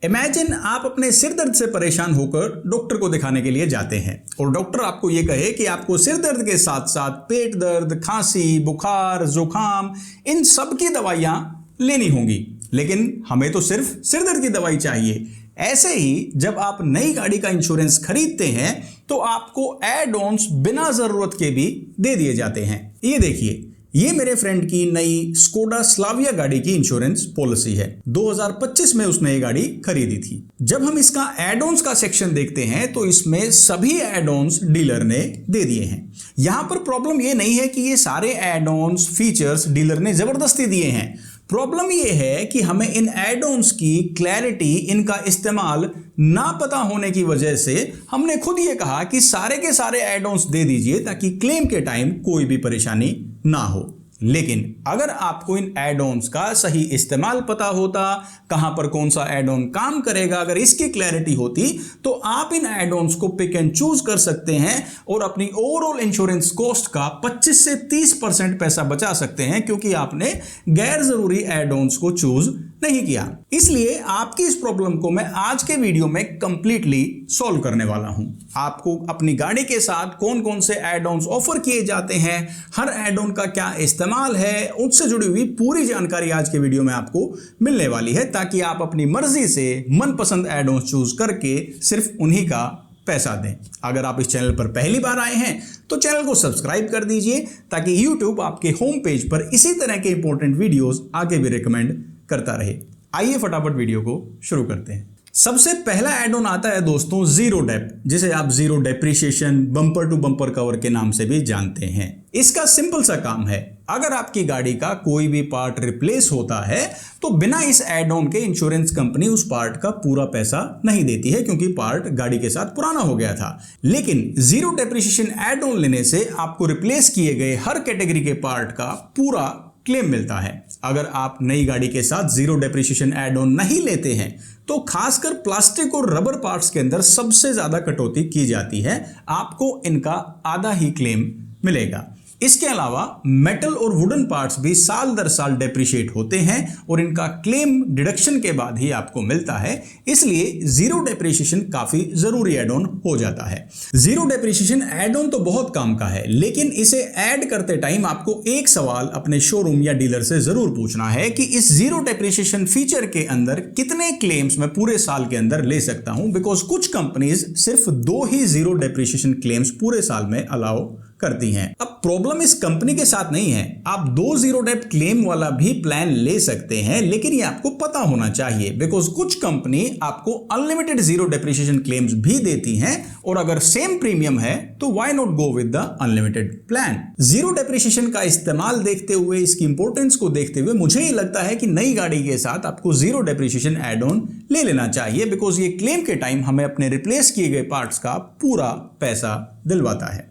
Imagine आप अपने सिर दर्द से परेशान होकर डॉक्टर को दिखाने के लिए जाते हैं और डॉक्टर आपको ये कहे कि आपको सिर दर्द के साथ साथ पेट दर्द, खांसी, बुखार, जुकाम इन सब की दवाइयां लेनी होंगी, लेकिन हमें तो सिर्फ सिर दर्द की दवाई चाहिए। ऐसे ही जब आप नई गाड़ी का इंश्योरेंस खरीदते हैं तो आपको एड ऑन्स बिना जरूरत के भी दे दिए जाते हैं। ये देखिए, ये मेरे फ्रेंड की नई स्कोडा स्लाविया गाड़ी की इंश्योरेंस पॉलिसी है। 2025 में उसने ये गाड़ी खरीदी थी। जब हम इसका एड ऑन्स का सेक्शन देखते हैं तो इसमें सभी एड ऑन्स डीलर ने दे दिए हैं। यहां पर प्रॉब्लम ये नहीं है कि ये सारे एड ऑन्स फीचर्स डीलर ने जबरदस्ती दिए हैं। प्रॉब्लम ये है कि हमें इन एड ऑन्स की क्लैरिटी, इनका इस्तेमाल ना पता होने की वजह से हमने खुद ये कहा कि सारे के सारे एड ऑन्स दे दीजिए ताकि क्लेम के टाइम कोई भी परेशानी ना हो। लेकिन अगर आपको इन एड ऑन्स का सही इस्तेमाल पता होता, कहां पर कौन सा एड ऑन काम करेगा, अगर इसकी क्लैरिटी होती तो आप इन एड ऑन्स को पिक एंड चूज कर सकते हैं और अपनी ओवरऑल इंश्योरेंस कॉस्ट का 25 से 30% पैसा बचा सकते हैं, क्योंकि आपने गैर जरूरी एड ऑन्स को चूज नहीं किया। इसलिए आपकी इस प्रॉब्लम को मैं आज के वीडियो में कंप्लीटली सॉल्व करने वाला हूं। आपको अपनी गाड़ी के साथ कौन कौन से एड ऑन्स ऑफर किए जाते हैं, हर एड ऑन का क्या इस्तेमाल है, उससे जुड़ी हुई पूरी जानकारी आज के वीडियो में आपको मिलने वाली है, ताकि आप अपनी मर्जी से मनपसंद एड ऑन्स चूज करके सिर्फ उन्हीं का पैसा दें। अगर आप इस चैनल पर पहली बार आए हैं तो चैनल को सब्सक्राइब कर दीजिए, ताकि YouTube आपके होम पेज पर इसी तरह के इंपॉर्टेंट वीडियोस आगे भी रिकमेंड करता रहे। आइए फटाफट वीडियो को शुरू करते हैं। सबसे पहला एड ऑन आता है दोस्तों जीरो डेप, जिसे आप zero depreciation, bumper to bumper cover के नाम से भी जानते हैं। इसका सिंपल सा काम है, अगर आपकी गाड़ी का कोई भी पार्ट रिप्लेस होता है तो बिना इस एड ऑन के इंश्योरेंस कंपनी उस पार्ट का पूरा पैसा नहीं देती है, क्योंकि पार्ट गाड़ी के साथ पुराना हो गया था। लेकिन जीरो डेप्रिसिएशन एड ऑन लेने से आपको रिप्लेस किए गए हर कैटेगरी के पार्ट का पूरा क्लेम मिलता है। अगर आप नई गाड़ी के साथ जीरो डेप्रिसिएशन एड ऑन नहीं लेते हैं तो खासकर प्लास्टिक और रबर पार्ट्स के अंदर सबसे ज्यादा कटौती की जाती है, आपको इनका आधा ही क्लेम मिलेगा। इसके अलावा मेटल और वुडन पार्ट्स भी साल दर साल डेप्रिशिएट होते हैं और इनका क्लेम डिडक्शन के बाद ही आपको मिलता है, इसलिए जीरो डेप्रिसिएशन काफी जरूरी एड ऑन हो जाता है। जीरो डेप्रिसिएशन एड ऑन तो बहुत काम का है, लेकिन इसे ऐड करते टाइम आपको एक सवाल अपने शोरूम या डीलर से जरूर पूछना है कि इस जीरो डेप्रिसिएशन फीचर के अंदर कितने क्लेम्स मैं पूरे साल के अंदर ले सकता हूं, बिकॉज कुछ कंपनीज सिर्फ 2 ही जीरो डेप्रिसिएशन क्लेम्स पूरे साल में अलाउ करती हैं। अब प्रॉब्लम इस कंपनी के साथ नहीं है, आप 2 जीरो डेप क्लेम वाला भी प्लान ले सकते हैं, लेकिन ये आपको पता होना चाहिए, बिकॉज कुछ कंपनी आपको अनलिमिटेड जीरो डेप्रिसिएशन क्लेम्स भी देती हैं और अगर सेम प्रीमियम है तो why not go with the unlimited plan. Zero depreciation का इस्तेमाल देखते हुए, इसकी इंपॉर्टेंस को देखते हुए मुझे ये लगता है कि नई गाड़ी के साथ आपको जीरो डेप्रिसिएशन एड ऑन ले लेना चाहिए, बिकॉज ये क्लेम के टाइम हमें अपने रिप्लेस किए गए पार्ट्स का पूरा पैसा दिलवाता है।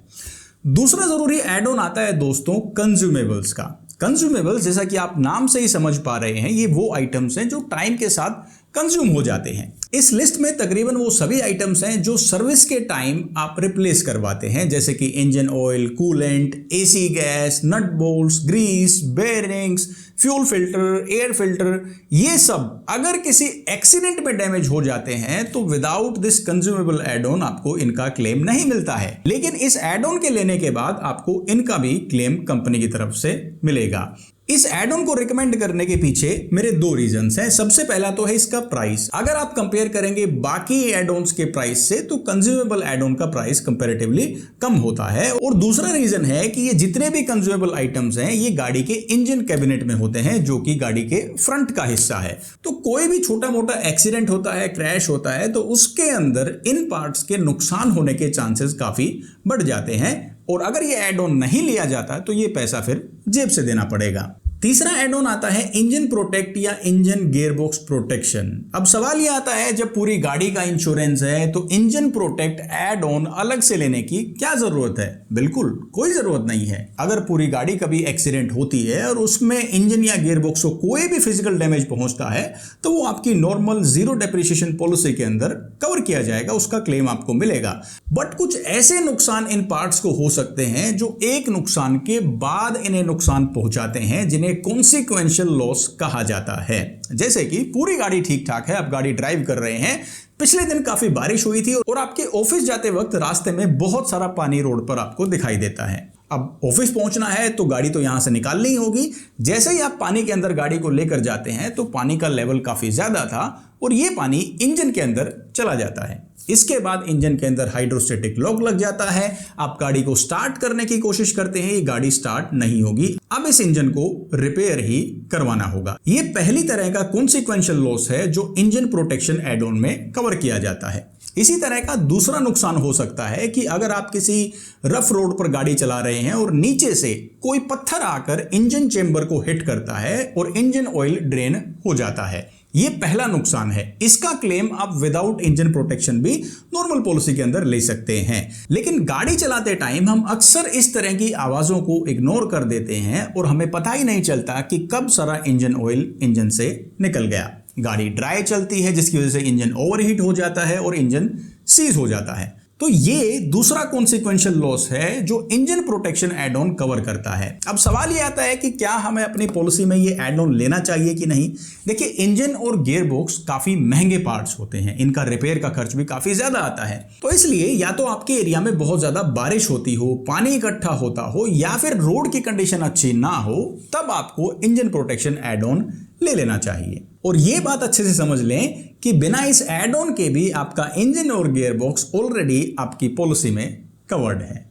दूसरा जरूरी एड ऑन आता है दोस्तों कंज्यूमेबल्स का। कंज्यूमेबल्स, जैसा कि आप नाम से ही समझ पा रहे हैं, ये वो आइटम्स हैं जो टाइम के साथ कंज्यूम हो जाते हैं। इस लिस्ट में तकरीबन वो सभी आइटम्स हैं जो सर्विस के टाइम आप रिप्लेस करवाते हैं, जैसे कि engine oil, coolant, AC gas, nut bolts, grease, bearings, fuel filter, air filter, ये सब अगर किसी एक्सीडेंट में डैमेज हो जाते हैं तो without this consumable add on आपको इनका क्लेम नहीं मिलता है। लेकिन इस एड ऑन के लेने के बाद आपको इनका भी क्लेम कंपनी की तरफ से मिलेगा। इस एड ऑन को रिकमेंड करने के पीछे मेरे 2 रीजंस हैं। सबसे पहला तो है इसका प्राइस। अगर आप कंपेयर करेंगे बाकी एड ऑन्स के प्राइस से तो कंज्यूमेबल एड ऑन का प्राइस कंपैरेटिवली कम होता है। और दूसरा रीजन है कि ये जितने भी कंज्यूमेबल आइटम्स हैं ये गाड़ी के इंजन कैबिनेट में होते हैं, जो कि गाड़ी के फ्रंट का हिस्सा है। तो कोई भी छोटा मोटा एक्सीडेंट होता है, क्रैश होता है, तो उसके अंदर इन पार्ट्स के नुकसान होने के चांसेस काफी बढ़ जाते हैं और अगर ये एड ऑन नहीं लिया जाता तो ये पैसा फिर जेब से देना पड़ेगा। तीसरा एड ऑन आता है इंजन प्रोटेक्ट या इंजन गियरबॉक्स प्रोटेक्शन। अब सवाल ये आता है, जब पूरी गाड़ी का इंश्योरेंस है तो इंजन प्रोटेक्ट एड ऑन अलग से लेने की क्या जरूरत है? बिल्कुल कोई जरूरत नहीं है। अगर पूरी गाड़ी कभी एक्सीडेंट होती है और उसमें इंजन या गियरबॉक्स को कोई भी फिजिकल डैमेज पहुंचता है तो वो आपकी नॉर्मल जीरो डेप्रिसिएशन पॉलिसी के अंदर कवर किया जाएगा, उसका क्लेम आपको मिलेगा। बट कुछ ऐसे नुकसान इन पार्ट्स को हो सकते हैं जो एक नुकसान के बाद इन्हें नुकसान पहुंचाते हैं, जिन्हें इन्हें कॉन्सिक्वेंशियल लॉस कहा जाता है। जैसे कि पूरी गाड़ी ठीक ठाक है, आप गाड़ी ड्राइव कर रहे हैं, पिछले दिन काफी बारिश हुई थी और आपके ऑफिस जाते वक्त रास्ते में बहुत सारा पानी रोड पर आपको दिखाई देता है। अब ऑफिस पहुंचना है तो गाड़ी तो यहां से निकालनी होगी। जैसे ही आप पानी के अंदर गाड़ी को लेकर जाते हैं तो पानी का लेवल काफी ज्यादा था और ये पानी इंजन के अंदर चला जाता है। इसके बाद इंजन के अंदर हाइड्रोस्टेटिक लॉक लग जाता है। आप गाड़ी को स्टार्ट करने की कोशिश करते हैं, ये गाड़ी स्टार्ट नहीं होगी। अब इस इंजन को रिपेयर ही करवाना होगा। ये पहली तरह का कॉन्सिक्वेंशियल लॉस है जो इंजन प्रोटेक्शन एड ऑन में कवर किया जाता है। इसी तरह का दूसरा नुकसान हो सकता है कि अगर आप किसी रफ रोड पर गाड़ी चला रहे हैं और नीचे से कोई पत्थर आकर इंजन चेंबर को हिट करता है और इंजन ऑयल ड्रेन हो जाता है। ये पहला नुकसान है। इसका क्लेम आप विदाउट इंजन प्रोटेक्शन भी नॉर्मल पॉलिसी के अंदर ले सकते हैं। लेकिन गाड़ी चलाते टाइम हम अक्सर इस तरह की आवाजों को इग्नोर कर देते हैं और हमें पता ही नहीं चलता कि कब सारा इंजन ऑयल इंजन से निकल गया। गाड़ी ड्राई चलती है जिसकी वजह से इंजन ओवरहीट हो जाता है और इंजन सीज हो जाता है। तो ये दूसरा कॉन्सिक्वेंशियल लॉस है जो engine protection add on cover करता है। अब सवाल ये आता है कि क्या हमें अपनी पॉलिसी में ये एड ऑन लेना चाहिए कि नहीं। देखिए, इंजन और गियर बॉक्स काफी महंगे पार्ट्स होते हैं, इनका रिपेयर का खर्च भी काफी ज्यादा आता है। तो इसलिए या तो आपके एरिया में बहुत ज्यादा बारिश होती हो, पानी इकट्ठा होता हो या फिर रोड की कंडीशन अच्छी ना हो, तब आपको इंजन प्रोटेक्शन एड ऑन ले लेना चाहिए। और ये बात अच्छे से समझ लें कि बिना इस एड ऑन के भी आपका इंजन और गियर बॉक्स ऑलरेडी आपकी पॉलिसी में कवर्ड है।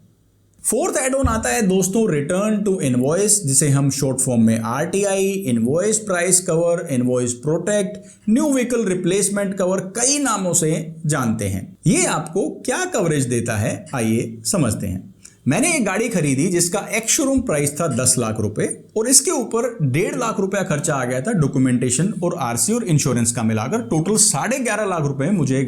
फोर्थ एड ऑन आता है दोस्तों रिटर्न टू इनवॉइस, जिसे हम शॉर्ट फॉर्म में RTI, invoice price cover, invoice protect, new vehicle replacement cover, कई नामों से जानते हैं। ये आपको क्या कवरेज देता है, आइए समझते हैं। मैंने एक गाड़ी खरीदी जिसका एक्स शोरूम प्राइस था 10 लाख रुपए और इसके ऊपर 1.5 लाख रुपया खर्चा आ गया था डॉक्यूमेंटेशन और RC और इंश्योरेंस का मिलाकर। टोटल 11.5 लाख रुपए में मुझे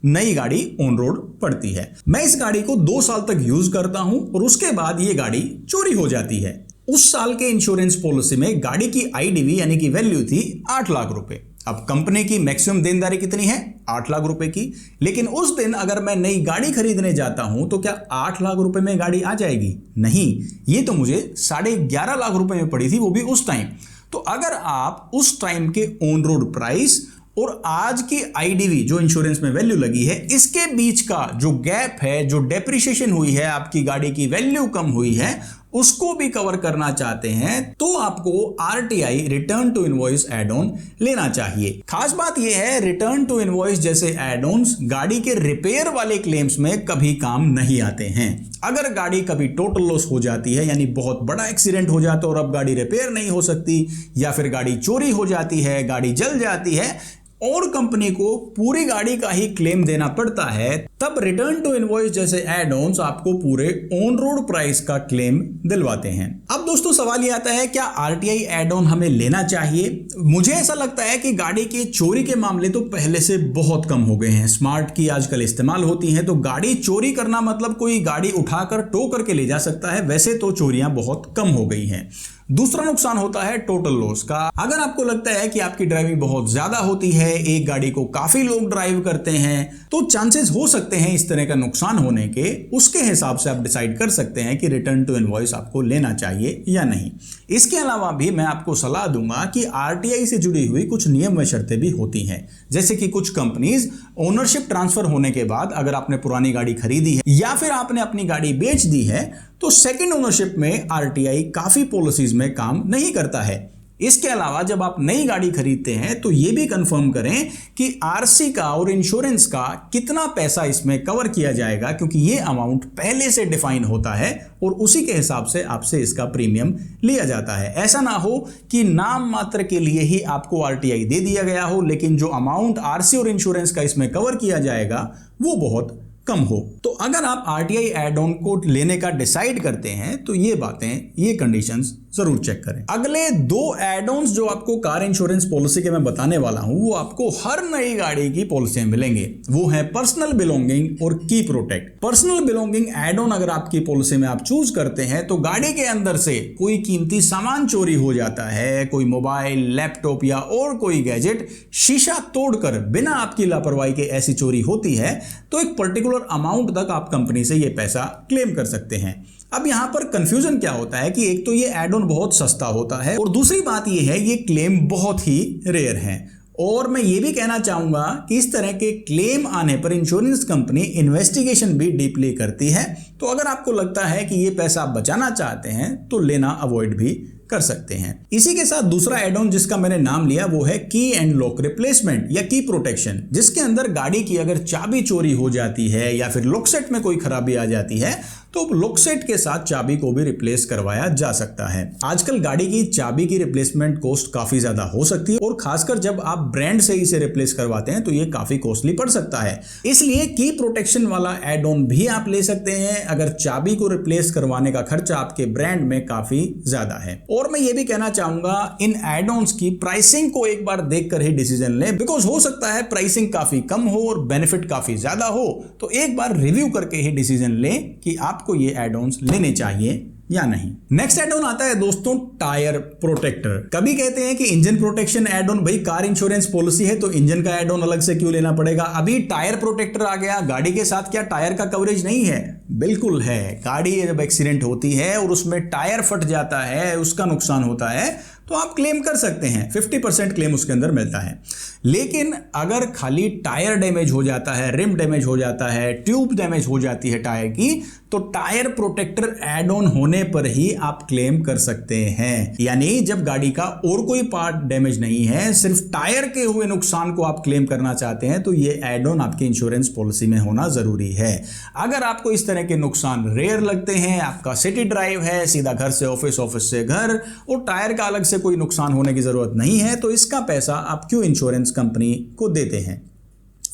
नई गाड़ी ऑन रोड पड़ती है। मैं इस गाड़ी को 2 साल तक यूज करता हूं और उसके बाद ये गाड़ी चोरी हो जाती है। उस साल के इंश्योरेंस पॉलिसी में गाड़ी की IDV यानी कि वैल्यू थी 8 लाख रुपए। अब कंपनी की मैक्सिमम देनदारी कितनी है, 8 लाख रुपए की। लेकिन उस दिन अगर मैं नई गाड़ी खरीदने जाता हूं तो क्या 8 लाख रुपए में गाड़ी आ जाएगी? नहीं, ये तो मुझे 11.5 लाख रुपए में पड़ी थी, वो भी उस टाइम। तो अगर आप उस टाइम के ऑन रोड प्राइस और आज की IDV जो इंश्योरेंस में वैल्यू लगी है, इसके बीच का जो गैप है, जो डेप्रिसिएशन हुई है, आपकी गाड़ी की वैल्यू कम हुई है, उसको भी कवर करना चाहते हैं तो आपको RTI return to invoice add on लेना चाहिए। खास बात यह है, रिटर्न टू इनवॉइस जैसे एड ऑन्स गाड़ी के रिपेयर वाले क्लेम्स में कभी काम नहीं आते हैं। अगर गाड़ी कभी टोटल लॉस हो जाती है, यानी बहुत बड़ा एक्सीडेंट हो जाता है और अब गाड़ी रिपेयर नहीं हो सकती, या फिर गाड़ी चोरी हो जाती है, गाड़ी जल जाती है और कंपनी को पूरी गाड़ी का ही क्लेम देना पड़ता है, तब रिटर्न टू इनवॉइस जैसे एड ऑन्स आपको पूरे ऑन रोड प्राइस का क्लेम दिलवाते हैं। अब दोस्तों सवाल ये आता है, क्या RTI एड ऑन हमें लेना चाहिए? मुझे ऐसा लगता है कि गाड़ी की चोरी के मामले तो पहले से बहुत कम हो गए हैं। स्मार्ट की आजकल इस्तेमाल होती है, तो गाड़ी चोरी करना मतलब कोई गाड़ी उठाकर टो करके ले जा सकता है। वैसे तो चोरियां बहुत कम हो गई हैं। दूसरा नुकसान होता है टोटल लॉस का। अगर आपको लगता है कि आपकी ड्राइविंग बहुत ज्यादा होती है, एक गाड़ी को काफी लोग ड्राइव करते हैं, तो चांसेस हो सकते हैं इस तरह का नुकसान होने के। उसके हिसाब से आप डिसाइड कर सकते हैं कि रिटर्न टू इनवॉइस आपको लेना चाहिए या नहीं। इसके अलावा भी मैं आपको सलाह दूंगा कि RTI से जुड़ी हुई कुछ नियम व शर्तें भी होती हैं। जैसे कि कुछ कंपनीज ओनरशिप ट्रांसफर होने के बाद अगर आपने पुरानी गाड़ी खरीदी है या फिर आपने अपनी गाड़ी बेच दी है, तो सेकंड ओनरशिप में RTI काफी पॉलिसीज में काम नहीं करता है। इसके अलावा जब आप नई गाड़ी खरीदते हैं तो यह भी कंफर्म करें कि RC का और इंश्योरेंस का कितना पैसा इसमें कवर किया जाएगा, क्योंकि ये अमाउंट पहले से डिफाइन होता है और उसी के हिसाब से आपसे इसका प्रीमियम लिया जाता है। ऐसा ना हो कि नाम मात्र के लिए ही आपको RTI दे दिया गया हो, लेकिन जो अमाउंट RC और इंश्योरेंस का इसमें कवर किया जाएगा वो बहुत कम हो। तो अगर आप RTI एड ऑन को लेने का डिसाइड करते हैं तो ये बातें, ये कंडीशंस जरूर चेक करें। अगले 2 एड ऑन्स जो आपको कार इंश्योरेंस पॉलिसी के मैं बताने वाला हूं, वो आपको हर नई गाड़ी की पॉलिसी में मिलेंगे। वो है पर्सनल बिलोंगिंग और की protect. Personal belonging add on अगर आपकी पॉलिसी में आप चूज करते हैं तो गाड़ी के अंदर से कोई कीमती सामान चोरी हो जाता है, कोई मोबाइल, लैपटॉप या और कोई गैजेट शीशा तोड़कर बिना आपकी लापरवाही के ऐसी चोरी होती है, तो एक पर्टिकुलर अमाउंट तक आप कंपनी से ये पैसा क्लेम कर सकते हैं। अब यहां पर कंफ्यूजन क्या होता है कि एक तो ये एड ऑन ऑन बहुत सस्ता होता है और दूसरी बात यह है ये क्लेम बहुत ही रेयर है। और मैं ये भी कहना चाहूंगा कि इस तरह के क्लेम आने पर इंश्योरेंस कंपनी इन्वेस्टिगेशन भी डीपली करती है। तो अगर आपको लगता है कि ये पैसा आप बचाना चाहते हैं तो लेना अवॉइड भी कर सकते हैं। इसी के साथ दूसरा एड ऑन जिसका मैंने नाम लिया वो है की एंड लॉक रिप्लेसमेंट या की प्रोटेक्शन, जिसके अंदर गाड़ी की अगर चाबी चोरी हो जाती है या फिर लॉक सेट में कोई खराबी आ जाती है तो लॉक सेट के साथ चाबी को भी रिप्लेस करवाया जा सकता है। आजकल गाड़ी की चाबी की रिप्लेसमेंट कॉस्ट काफी ज्यादा हो सकती है और खासकर जब आप ब्रांड से इसे रिप्लेस करवाते हैं तो ये काफी कॉस्टली पड़ सकता है। इसलिए की प्रोटेक्शन वाला एड ऑन भी आप ले सकते हैं अगर चाबी को रिप्लेस करवाने का खर्चा आपके ब्रांड में काफी ज्यादा है। और मैं ये भी कहना चाहूंगा इन एड ऑन्स की प्राइसिंग को एक बार देखकर ही डिसीजन लें, बिकॉज हो सकता है प्राइसिंग काफी कम हो और बेनिफिट काफी ज्यादा हो। तो एक बार रिव्यू करके ही डिसीजन लें कि आपको ये एड ऑन्स लेने चाहिए या नहीं। नेक्स्ट एड ऑन आता है दोस्तों टायर प्रोटेक्टर। कभी कहते हैं कि इंजन प्रोटेक्शन एड ऑन, भाई कार इंश्योरेंस पॉलिसी है तो इंजन का एड ऑन अलग से क्यों लेना पड़ेगा। अभी टायर प्रोटेक्टर आ गया, गाड़ी के साथ क्या टायर का कवरेज नहीं है? बिल्कुल है। गाड़ी जब एक्सीडेंट होती है और उसमें टायर फट जाता है, उसका नुकसान होता है तो आप क्लेम कर सकते हैं, 50% क्लेम उसके अंदर मिलता है। लेकिन अगर खाली टायर डैमेज हो जाता है, रिम डैमेज हो जाता है, ट्यूब डैमेज हो जाती है टायर की, तो टायर प्रोटेक्टर एड ऑन होने पर ही आप क्लेम कर सकते हैं। यानी जब गाड़ी का और कोई पार्ट डैमेज नहीं है, सिर्फ टायर के हुए नुकसान को आप क्लेम करना चाहते हैं तो ये एड ऑन आपकी इंश्योरेंस पॉलिसी में होना जरूरी है। अगर आपको इस तरह के नुकसान रेयर लगते हैं, आपका सिटी ड्राइव है, सीधा घर से ऑफिस, ऑफिस से घर, और टायर का अलग से कोई नुकसान होने की जरूरत नहीं है, तो इसका पैसा आप क्यों इंश्योरेंस कंपनी को देते हैं?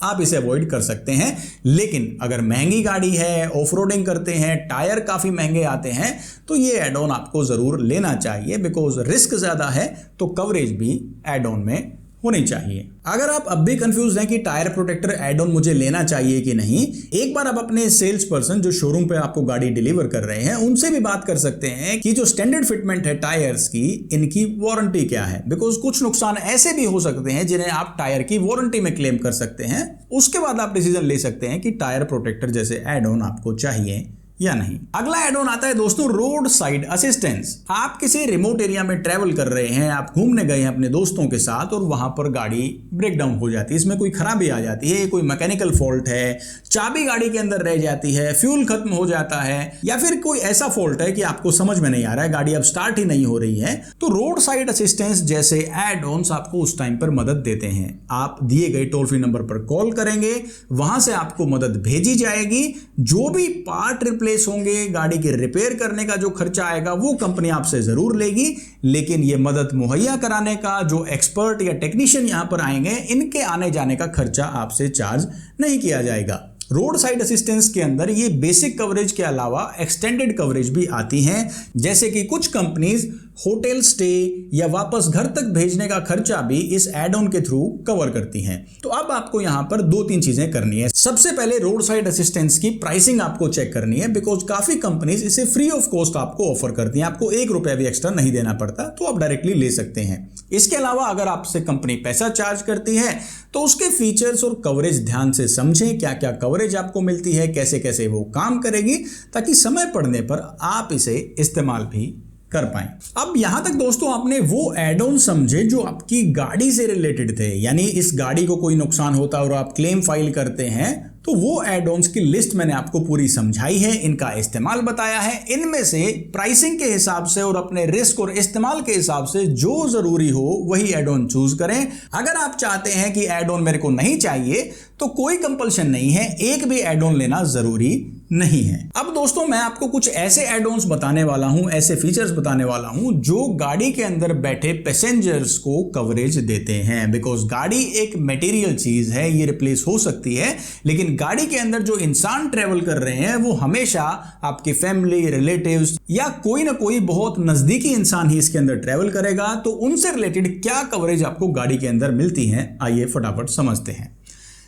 आप इसे अवॉइड कर सकते हैं। लेकिन अगर महंगी गाड़ी है, ऑफ रोडिंग करते हैं, टायर काफी महंगे आते हैं, तो ये एड ऑन आपको जरूर लेना चाहिए, बिकॉज रिस्क ज्यादा है तो कवरेज भी एड ऑन में होनी चाहिए। अगर आप अब भी कंफ्यूज हैं कि टायर प्रोटेक्टर एड ऑन मुझे लेना चाहिए कि नहीं, एक बार आप अपने सेल्स पर्सन जो शोरूम पे आपको गाड़ी डिलीवर कर रहे हैं उनसे भी बात कर सकते हैं कि जो स्टैंडर्ड फिटमेंट है टायर्स की, इनकी वारंटी क्या है। बिकॉज कुछ नुकसान ऐसे भी हो सकते हैं जिन्हें आप टायर की वारंटी में क्लेम कर सकते हैं। उसके बाद आप डिसीजन ले सकते हैं कि टायर प्रोटेक्टर जैसे एड ऑन आपको चाहिए या नहीं। अगला एड ऑन आता है दोस्तों रोड साइड असिस्टेंस। आप किसी रिमोट एरिया में ट्रेवल कर रहे हैं, आप घूमने गए हैं अपने दोस्तों के साथ और वहां पर गाड़ी ब्रेक डाउन हो जाती है, इसमें कोई खराबी आ जाती है, कोई मैकेनिकल फॉल्ट है, चाबी गाड़ी के अंदर रह जाती है, फ्यूल खत्म हो जाता है, या फिर कोई ऐसा फॉल्ट है कि आपको समझ में नहीं आ रहा है, गाड़ी अब स्टार्ट ही नहीं हो रही है, तो रोड साइड असिस्टेंस जैसे एड ऑन्स आपको उस टाइम पर मदद देते हैं। आप दिए गए टोल फ्री नंबर पर कॉल करेंगे, वहां से आपको मदद भेजी जाएगी। जो भी पार्ट रिप्लेस होंगे, गाड़ी के रिपेयर करने का जो खर्चा आएगा वो कंपनी आपसे जरूर लेगी, लेकिन ये मदद मुहैया कराने का जो एक्सपर्ट या टेक्नीशियन यहां पर आएंगे, इनके आने जाने का खर्चा आपसे चार्ज नहीं किया जाएगा। रोड साइड असिस्टेंस के अंदर ये बेसिक कवरेज के अलावा एक्सटेंडेड कवरेज भी आती हैं, जैसे कि कुछ कंपनीज होटल स्टे या वापस घर तक भेजने का खर्चा भी इस एड ऑन के थ्रू कवर करती हैं। तो अब आपको यहां पर 2-3 चीजें करनी है। सबसे पहले रोड साइड असिस्टेंस की प्राइसिंग आपको चेक करनी है, बिकॉज काफी कंपनीज इसे फ्री ऑफ कॉस्ट आपको ऑफर करती हैं, आपको 1 रुपया भी एक्स्ट्रा नहीं देना पड़ता, तो आप डायरेक्टली ले सकते हैं। इसके अलावा अगर आपसे कंपनी पैसा चार्ज करती है तो उसके फीचर्स और कवरेज ध्यान से समझें, क्या क्या कवरेज आपको मिलती है, कैसे कैसे वो काम करेगी, ताकि समय पड़ने पर आप इसे इस्तेमाल भी कर पाएं। अब यहां तक दोस्तों आपने वो एड ऑन समझे जो आपकी गाड़ी से रिलेटेड थे, यानी इस गाड़ी को कोई नुकसान होता और आप क्लेम फाइल करते हैं तो वो एड ऑन्स की लिस्ट मैंने आपको पूरी समझाई है, इनका इस्तेमाल बताया है। इनमें से प्राइसिंग के हिसाब से और अपने रिस्क और इस्तेमाल के हिसाब से जो जरूरी हो वही एड ऑन चूज करें। अगर आप चाहते हैं कि एड ऑन मेरे को नहीं चाहिए तो कोई कंपल्शन नहीं है, एक भी एड ऑन लेना जरूरी नहीं है। अब दोस्तों मैं आपको कुछ ऐसे एड ऑन्स बताने वाला हूं, ऐसे फीचर्स बताने वाला हूं जो गाड़ी के अंदर बैठे पैसेंजर्स को कवरेज देते हैं। बिकॉज गाड़ी एक मटेरियल चीज है, ये रिप्लेस हो सकती है, लेकिन गाड़ी के अंदर जो इंसान ट्रेवल कर रहे हैं वो हमेशा आपकी फैमिली, रिलेटिव्स या कोई ना कोई बहुत नजदीकी इंसान ही इसके अंदर ट्रेवल करेगा। तो उनसे रिलेटेड क्या कवरेज आपको गाड़ी के अंदर मिलती है, आइए फटाफट समझते हैं।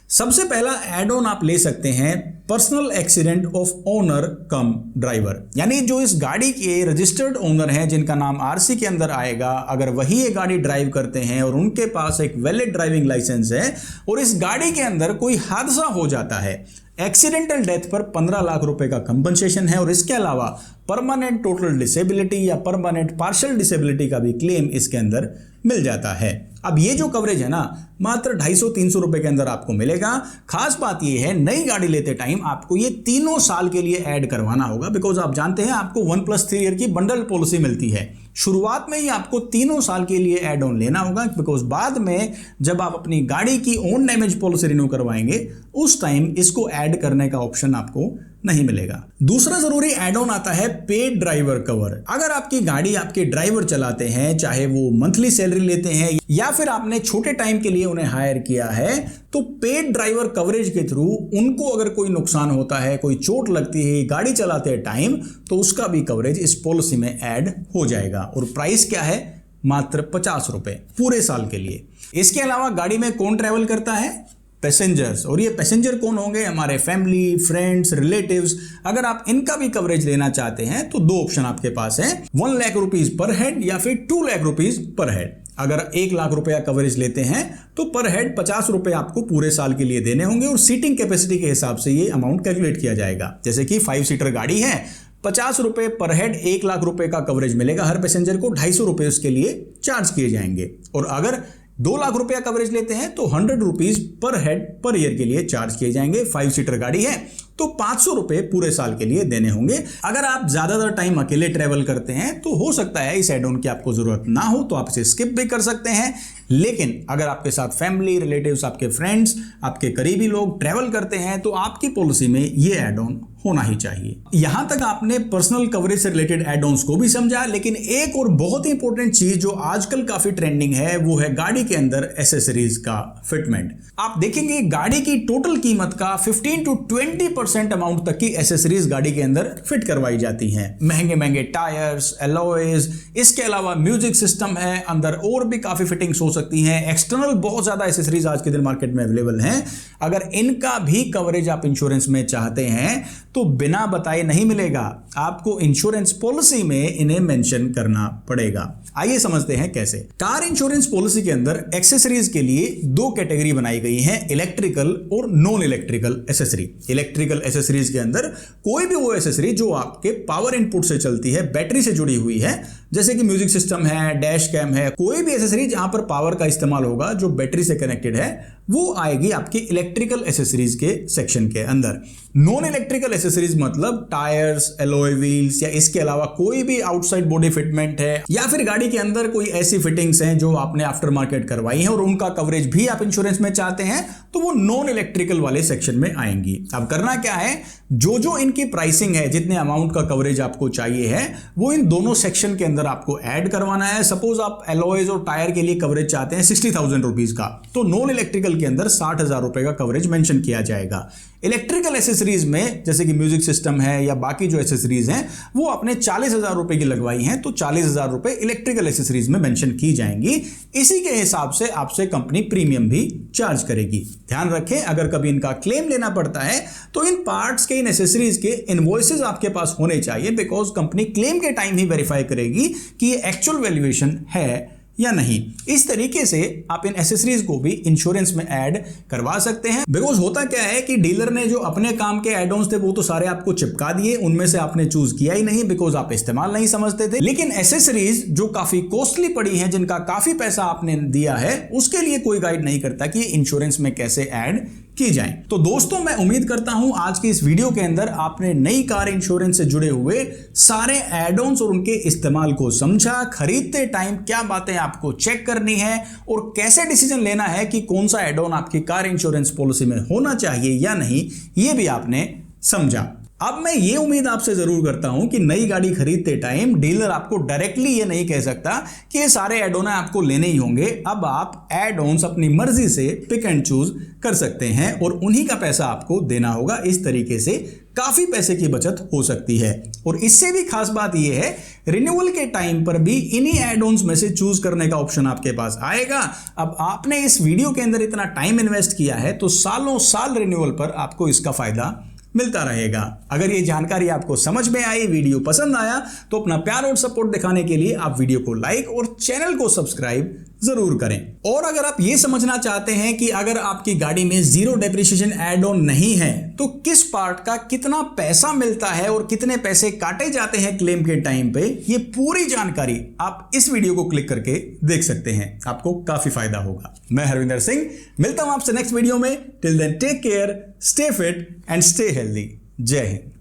सबसे पहला एड ऑन आप ले सकते हैं personal accident of owner come driver, यानी जो इस गाड़ी के रजिस्टर्ड ओनर हैं जिनका नाम आरसी के अंदर आएगा, अगर वही ये गाड़ी ड्राइव करते हैं और उनके पास एक वैलिड ड्राइविंग लाइसेंस है और इस गाड़ी के अंदर कोई हादसा हो जाता है, एक्सीडेंटल डेथ पर 15 लाख रुपए का कंपनसेशन है और इसके अलावा परमानेंट टोटल डिसेबिलिटी या परमानेंट पार्शियल डिसेबिलिटी का भी क्लेम इसके अंदर मिल जाता है। अब ये जो कवरेज है ना मात्र 250-300 रुपए के अंदर आपको मिलेगा। खास बात ये है नई गाड़ी लेते टाइम आपको ये तीनों साल के लिए ऐड करवाना होगा, बिकॉज आप जानते हैं आपको 1+3 ईयर की बंडल पॉलिसी मिलती है। शुरुआत में ही आपको तीनों साल के लिए एड ऑन लेना होगा, बिकॉज बाद में जब आप अपनी गाड़ी की ओन डैमेज पॉलिसी रिन्यू करवाएंगे उस टाइम इसको ऐड करने का ऑप्शन आपको नहीं मिलेगा। दूसरा जरूरी एड ऑन आता है पेड ड्राइवर कवर। अगर आपकी गाड़ी आपके ड्राइवर चलाते हैं, चाहे वो मंथली सैलरी लेते हैं या फिर आपने छोटे टाइम के लिए उन्हें हायर किया है, तो पेड ड्राइवर कवरेज के थ्रू उनको अगर कोई नुकसान होता है, कोई चोट लगती है गाड़ी चलाते टाइम, तो उसका भी कवरेज इस पॉलिसी में ऐड हो जाएगा। और प्राइस क्या है? मात्र 50 रुपए पूरे साल के लिए। इसके अलावा गाड़ी में कौन ट्रेवल करता है? पैसेंजर्स। और ये पैसेंजर कौन होंगे? हमारे फैमिली, फ्रेंड्स, रिलेटिव्स। अगर आप इनका भी कवरेज लेना चाहते हैं तो दो ऑप्शन आपके पास है, 1 लाख रुपीज पर हेड या फिर 2 लाख रुपीज पर हेड। अगर 1 लाख रुपया कवरेज लेते हैं तो पर हेड 50 रुपए आपको पूरे साल के लिए देने होंगे और सीटिंग कैपेसिटी के हिसाब से ये अमाउंट कैलकुलेट किया जाएगा। जैसे कि 5 सीटर गाड़ी है, 50 रुपए पर हेड 1 लाख रुपए का कवरेज मिलेगा हर पैसेंजर को, 250 रुपए उसके लिए चार्ज किए जाएंगे। और अगर 2 लाख रुपया कवरेज लेते हैं तो 100 rupees per head per year के लिए चार्ज किए जाएंगे। 5 सीटर गाड़ी है तो 500 रुपए पूरे साल के लिए देने होंगे। अगर आप ज्यादातर टाइम अकेले ट्रेवल करते हैं तो हो सकता है इस एड ऑन की आपको जरूरत ना हो, तो आप इसे स्किप भी कर सकते हैं। लेकिन अगर आपके साथ फैमिली, रिलेटिव्स, आपके फ्रेंड्स, आपके करीबी लोग ट्रेवल करते हैं तो आपकी पॉलिसी में ये एड ऑन होना ही चाहिए। यहां तक आपने पर्सनल कवरेज से रिलेटेड एड ऑन्स को भी समझा, लेकिन एक और बहुत ही इंपॉर्टेंट चीज जो आजकल काफी ट्रेंडिंग है वो है गाड़ी के अंदर एसेसरीज का फिटमेंट। आप देखेंगे गाड़ी की टोटल कीमत का 15 to 20% अमाउंट तक की एसेसरीज गाड़ी के अंदर फिट करवाई जाती हैं। महंगे महंगे टायर्स, एलॉयज, इसके अलावा म्यूजिक सिस्टम है, अंदर और भी काफी फिटिंग्स हो सकती हैं। एक्सटर्नल बहुत ज्यादा एसेसरीज आज के दिन मार्केट में अवेलेबल हैं। अगर इनका भी कवरेज आप इंश्योरेंस में चाहते हैं तो बिना बताए नहीं मिलेगा, आपको इंश्योरेंस पॉलिसी में इन्हें मेंशन करना पड़ेगा। आइए समझते हैं कैसे। कार इंश्योरेंस पॉलिसी के अंदर एक्सेसरीज के लिए 2 कैटेगरी बनाई गई है, इलेक्ट्रिकल और non electrical accessory. Electrical accessories के अंदर कोई भी वो एसेसरी जो आपके पावर इनपुट से चलती है, बैटरी से जुड़ी हुई है, जैसे कि म्यूजिक सिस्टम है, डैश कैम है, कोई भी एसेसरी जहां पर पावर का इस्तेमाल होगा जो बैटरी से कनेक्टेड है, वो आएगी आपकी इलेक्ट्रिकल एसेसरीज के सेक्शन के अंदर। नॉन इलेक्ट्रिकल एसेसरीज मतलब टायर्स, एलॉय व्हील्स या इसके अलावा कोई भी आउटसाइड बॉडी फिटमेंट है या फिर गाड़ी के अंदर कोई ऐसी फिटिंग्स हैं जो आपने आफ्टर मार्केट करवाई हैं और उनका कवरेज भी आप इंश्योरेंस में चाहते हैं, तो वो नॉन इलेक्ट्रिकल वाले सेक्शन में आएंगी। अब करना क्या है, जो इनकी प्राइसिंग है, जितने अमाउंट का कवरेज आपको चाहिए है, वो इन दोनों सेक्शन के अंदर आपको ऐड करवाना है। सपोज आप एलॉयज और टायर के लिए कवरेज चाहते हैं 60,000 रुपीज का, तो नॉन इलेक्ट्रिकल के अंदर 60,000 रुपए का कवरेज मेंशन किया जाएगा। इलेक्ट्रिकल एसेसरीज में जैसे कि म्यूजिक सिस्टम है या बाकी जो एसेसरीज हैं वो आपने 40,000 रुपए की लगवाई हैं, तो 40,000 रुपए इलेक्ट्रिकल एसेसरीज में मेंशन की जाएंगी। इसी के हिसाब से आपसे कंपनी प्रीमियम भी चार्ज करेगी। ध्यान रखें, अगर कभी इनका क्लेम लेना पड़ता है तो इन पार्ट्स के, इन एसेसरीज के इनवॉइसेस आपके पास होने चाहिए, बिकॉज कंपनी क्लेम के टाइम ही वेरीफाई करेगी कि ये एक्चुअल वैल्यूएशन है या नहीं। इस तरीके से आप इन एसेसरीज को भी इंश्योरेंस में ऐड करवा सकते हैं। बिकॉज होता क्या है कि डीलर ने जो अपने काम के एड ऑन्स थे वो तो सारे आपको चिपका दिए, उनमें से आपने चूज किया ही नहीं बिकॉज आप इस्तेमाल नहीं समझते थे। लेकिन एसेसरीज जो काफी कॉस्टली पड़ी हैं, जिनका काफी पैसा आपने दिया है, उसके लिए कोई गाइड नहीं करता कि इंश्योरेंस में कैसे ऐड की जाए। तो दोस्तों, मैं उम्मीद करता हूं आज की इस वीडियो के अंदर आपने नई कार इंश्योरेंस से जुड़े हुए सारे एड ऑन्स और उनके इस्तेमाल को समझा। खरीदते टाइम क्या बातें आपको चेक करनी है और कैसे डिसीजन लेना है कि कौन सा एड ऑन आपकी कार इंश्योरेंस पॉलिसी में होना चाहिए या नहीं, ये भी आपने समझा। अब मैं ये उम्मीद आपसे जरूर करता हूं कि नई गाड़ी खरीदते टाइम डीलर आपको डायरेक्टली ये नहीं कह सकता कि ये सारे एड ऑन आपको लेने ही होंगे। अब आप एड ऑन्स अपनी मर्जी से पिक एंड चूज कर सकते हैं और उन्हीं का पैसा आपको देना होगा। इस तरीके से काफी पैसे की बचत हो सकती है। और इससे भी खास बात यह है, रिन्यूअल के टाइम पर भी इन्हीं एड ऑन्स में से चूज करने का ऑप्शन आपके पास आएगा। अब आपने इस वीडियो के अंदर इतना टाइम इन्वेस्ट किया है तो सालों साल रिन्यूअल पर आपको इसका फायदा मिलता रहेगा। अगर ये जानकारी आपको समझ में आई, वीडियो पसंद आया, तो अपना प्यार और सपोर्ट दिखाने के लिए आप वीडियो को लाइक और चैनल को सब्सक्राइब जरूर करें। और अगर आप ये समझना चाहते हैं कि अगर आपकी गाड़ी में जीरो डेप्रिसिएशन ऐड ऑन नहीं है तो किस पार्ट का कितना पैसा मिलता है और कितने पैसे काटे जाते हैं क्लेम के टाइम पे, ये पूरी जानकारी आप इस वीडियो को क्लिक करके देख सकते हैं। आपको काफी फायदा होगा। मैं हरविंदर सिंह मिलता हूं आपसे नेक्स्ट वीडियो में। Till then take care, stay fit and stay healthy. जय हिंद।